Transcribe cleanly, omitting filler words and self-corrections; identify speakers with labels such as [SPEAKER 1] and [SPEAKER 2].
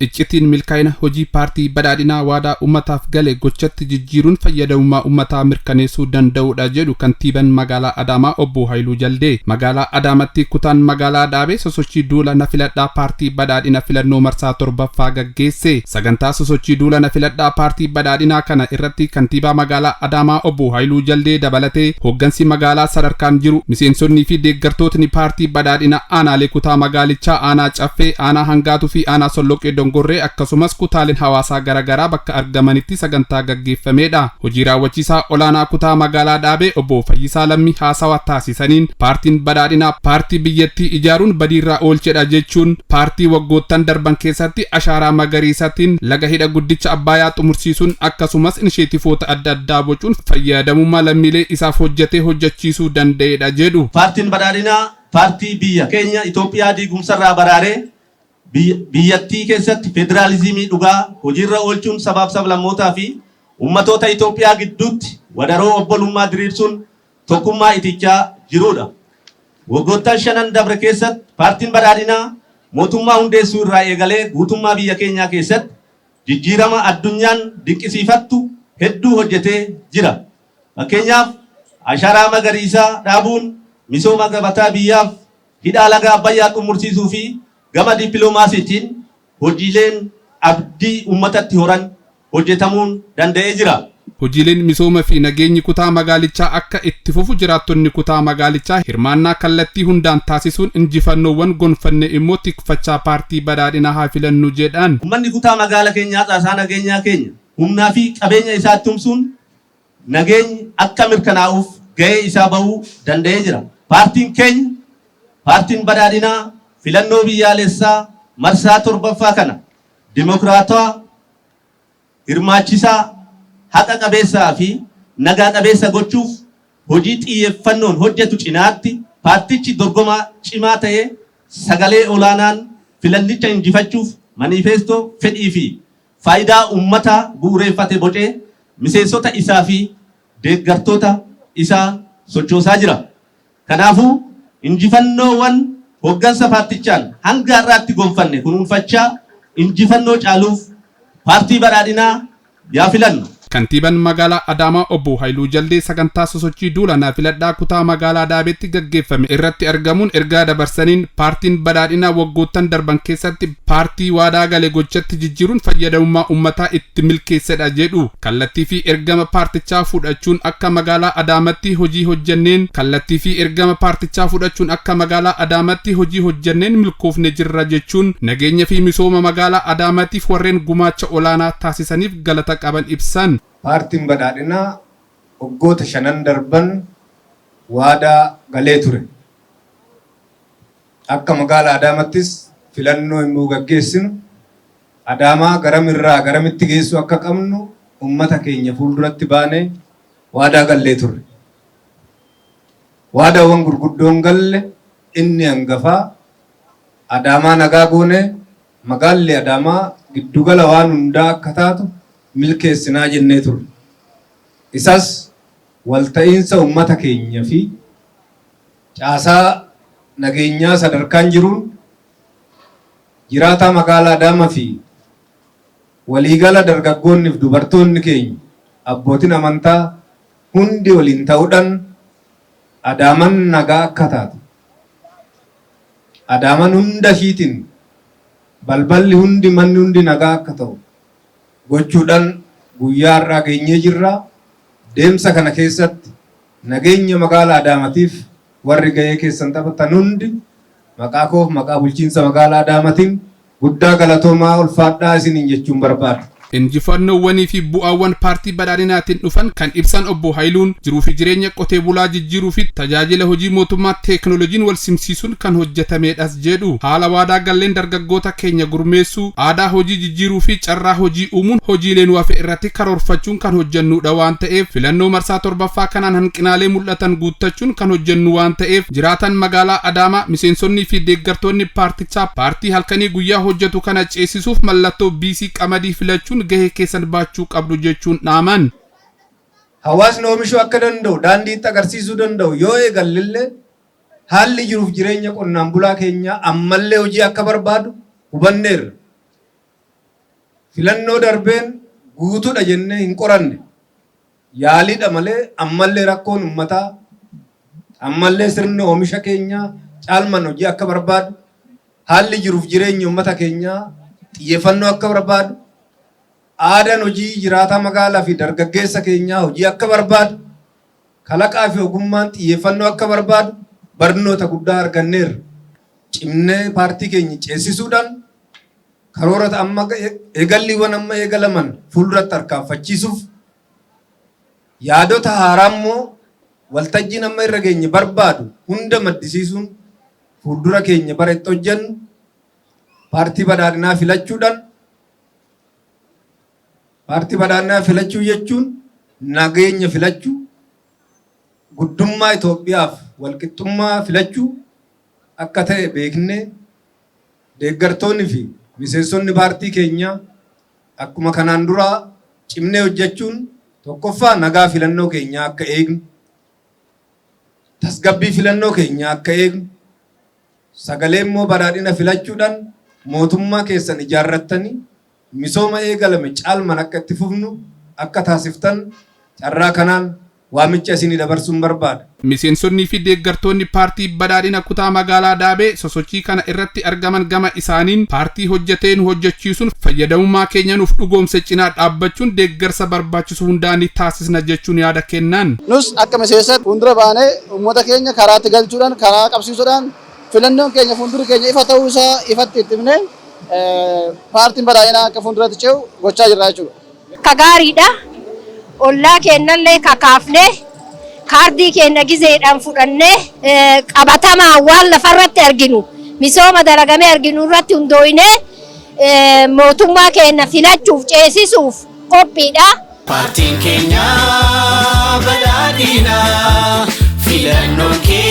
[SPEAKER 1] iccitiin milkaa'ina hojii paartii badhaadhinaa waadaa ummataaf gale gochatti jijjiiruun fayyadamummaa ummataa mirkaneessuu danda'uudha jedhu kantiibaan magaalaa Adaamaa obbo Haayiluu Jaldee. Magaalaa Adaamaatti kutaan magaalaa Daabee Sosochii Duula Nafiladhaa Paartii Badhaadhina Filannoo Marsaa 7ffaa Gaggeesse. Sagantaa Sosochii Duula Nafiladhaa Paartii Badhaadhinaa kana irratti kantiibaa magaalaa Adaamaa obbo Haayiluu Jaldee dabalatee hooggansi magaalaa sadarkaan jiru miseensonnii fi deeggartootni paartii badhaadhinaa aanaalee kutaa magaalichaa aanaa Caffee, aanaa Hangaatuu fi aanaa Solloqee Gorree akkasumas kutaaleen hawaasaa garagaraa bakka argamanitti sagantaa gaggeeffameedha. Hojii raawwachiisaa olaanaa kutaa magaalaa Daabee obbo Fayyisaa Lammii haasawaa taasisaniin paartiin badhaadhinaa paartii biyyattii ijaaruun badiirraa oolchedha jechuun paartii waggoottan darban keessatti ashaaraa magariisaatiin laga hidha guddicha Abbayaa xumursiisuun akkasumas inisheetifoota adda addaa bocuun fayyadamummaa lammiilee isaaf hojjetee hojjechiisuu danda'eedha jedhu.
[SPEAKER 2] Paartiin badhaadhinaa paartii biyya keenya Itoophiyaa diigumsarraa baraaree biyyattii keessatti federaalizimii dhugaa hojiirra oolchuun sabaaf sablammootaa fi ummatoota Itoophiyaa gidduutti wadaroo obbolummaa diriirsuun tokkummaa itichaa jirudha. Waggoottan 5 dabre keessatti paartiin badhaadhinaa mootummaa hundeessuu irraa eegalee guutummaa biyya keenyaa keessatti jijjiirama addunyaan dinqisiifattu hedduu hojjetee jira. Fakkeenyaaf ashaaraa magariisaa dhaabuun misooma gabataa biyyaaf hidha laga Abbayyaa xumursiisuu fi gama dippiloomaasiitiin hojiileen abdii ummatatti horan hojjetamuun danda'ee jira.
[SPEAKER 1] Hojiileen misooma fi nageenyi kutaa magaalichaa akka itti fufu jiraattonni kutaa magaalichaa hirmaannaa kallattii hundaan taasisuun injifannoowwan gonfanne immoo tikfachaa paartii badhaadhinaa haa filannu jedhan.
[SPEAKER 2] Uummanni kutaa magaalaa keenyaa caasaa nageenyaa keenya humnaa fi qabeenya isaa tumsuun nageenyi akka mirkanaa'uuf gahee isaa bahuu danda'ee jira. Paartiin keenya paartiin badhaadhinaa filannoo biyyaalessaa Marsaa 7ffaa kana dimokiraatawaa hirmaachisaa haqa qabeessaa fi nagaa qabeessa gochuuf hojii xiyyeeffannoon hojjetu cinaatti paartichi dorgomaa cimaa ta'ee sagalee olaanaan filannicha injifachuuf manifeestoo fedhii fi faayidaa ummataa bu'uureeffate bocee miseensota isaa fi deeggartoota isaa sochoosaa jira. Kanaafuu injifannoowwan hooggansa paartichaan hanga har'aatti gonfanne kunuunfachaa injifannoo caaluuf paartii badhaadhinaa yaa filannu.
[SPEAKER 1] Kantiibaan magaalaa Adaamaa obbo Haayiluu Jaldee sagantaa Sosochii Duula Nafiladhaa kutaa magaalaa Daabeetti gaggeeffame irratti argamuun ergaa dabarsaniin paartiin badhaadhinaa waggoottan darban keessatti paartii waadaa gale gochatti jijjiiruun fayyadamummaa ummataa itti milkeessedha jedhu. Kallattii fi ergama paartichaa fudhachuun akka magaalaa Adaamaatti hojii hojjanneen hojii hojjanneen milkoofne jirra jechuun nageenya fi misooma magaalaa Adaamaattiif warreen gumaacha olaanaa taasisaniif galata qaban ibsan.
[SPEAKER 3] Paartiin badhaadhinaa waggoota 5 darban waadaa galee ture. Akka magaalaa Adaamattis filannoo immoo gaggeessinu Adaamaa garamirraa garamitti geessu akka qabnu ummata keenya fuulduratti baanee waadaa galee ture. Waadaawwan gurguddoon galle inni hangafaa Adaamaa nagaa goone magaalli Adaamaa giddugala waan hundaa akka taatu milkeessinaa jennee turre. Isas walta'iinsa ummata keenya fi caasaa nageenyaa sadarkaan jiruun jiraataa magaalaa Adaamaa fi waliigala dargaggoonni fi dubartoonni keenya abbootiin amantaa hundi waliin ta'uudhaan Adaamaan nagaa akka taatu. Adaamaan hunda ishiitiin balballi hundi manni hundi nagaa akka ta'u gochuudhaan guyyaa har'aa geenyee jirra. Deemsa kana keessatti nageenya magaalaa Adaamaatiif warri gahee keessan taphatan hundi maqaa koof maqaa bulchiinsa magaalaa Adaamaatiin guddaa galatoomaa ulfaadhaa isiniin jechuun barbaada.
[SPEAKER 1] Injifannoowwanii fi bu'aawwan paartii badhaadhinaatiin dhufan kan ibsan obbo Haayiluun jiruu fi jireenya qotee bulaa jijjiiruu fi tajaajila hojii mootummaa teeknooloojiin wal simsiisuun kan hojjetameedhas jedhu. Haala waadaa galleen dargaggoota keenya gurmeessuu, aadaa hojii jijjiiruu fi carraa hojii uumuun hojiileen wafe irratti karoorfachuun kan hojjennuudha waan ta'eef filannoo marsaa 7ffaa kanaan hanqinaalee mul'atan guuttachuun kan hojjennu waan ta'eef jiraatan magaalaa Adaamaa miseensonnii fi deeggartoonni paartichaa paartii halkanii guyyaa hojjetu kana ceesisuuf mallattoo BC qamadii filachuun gahee keessan baachuu qabdu jechuun dhaaman.
[SPEAKER 3] hawaasni oomishuu akka danda'u daandii itti agarsiisuu danda'u yoo eegallee haalli jiruuf jireenya qonnaan bulaa keenyaa ammallee hojii akka barbaadu hubanneerra. Filannoo darbeen guutuudha jennee hin qoranne. Yaaliidha malee ammallee rakkoon uummataa ammallee sirni oomisha keenyaa caalman hojii akka barbaadu haalli jiruuf jireenya uummata keenyaa xiyyeeffannoo akka barbaadu aadaan hojii jiraataa magaalaa fi dargaggeessa keenyaa hojii akka barbaadu kalaqaa fi ogummaan xiyyeeffannoo akka barbaadu barnoota guddaa arganneerra. Cimnee paartii keenya ceesisuudhaan karoora amma eegalliiwwan amma eegalaman fuulduratti harkaanfachiisuuf yaadota haaraa immoo waltajjiin amma irra geenye barbaadu hunda maddisiisuun fuuldura keenya bara itti hojjennu paartii badhaadhinaa filachuudhaan paartii badhaadhinaa filachuu jechuun nageenya filachuu guddummaa Itoophiyaaf walqixxummaa filachuu akka ta'e beeknee deeggartoonni fi miseensonni paartii keenyaa akkuma kanaan duraa cimnee hojjechuun tokkoffaa nagaa filannoo keenyaa akka eegnu tasgabbii filannoo keenyaa akka eegnu sagalee immoo badhaadhina filachuudhaan mootummaa keessan ijaarrattanii misooma eegalame caalman akka itti fufnu akka taasiftan carraa kanaan waamicha isinii dabarsuun barbaada.
[SPEAKER 1] Miseensonnii fi deeggartoonni paartii badhaadhina kutaa magaalaa Daabee sosochii kana irratti argaman gama isaaniin paartii hojjeteen hojjechiisuun fayyadamummaa keenya nuuf dhugoomse cinaa dhaabbachuun deeggarsa barbaachisu hundaan taasisna jechuun yaada kennan.
[SPEAKER 4] Nus akka miseensatti fuuldura baanee uummata keenya karaatti galchuudhaan karaa qabsiisuudhaan filannoon keenya fuuldura keenya ifa ta'uu isaa ifatti itti himnee paartiin badhaadhinaa akka fuulduratti ce'u gochaa jirra jechuudha.
[SPEAKER 5] Kagaariidha. Ollaa kennallee kakaafnee kaardii keenya gizeedhaan fudhannee qabatamaa waan lafarratti arginu misooma dalagamee arginu irratti hundooyinee mootummaa keenya filachuuf ceesisuuf qophiidha.
[SPEAKER 6] Paartiin keenya badhaadhinaa filannoon keenya.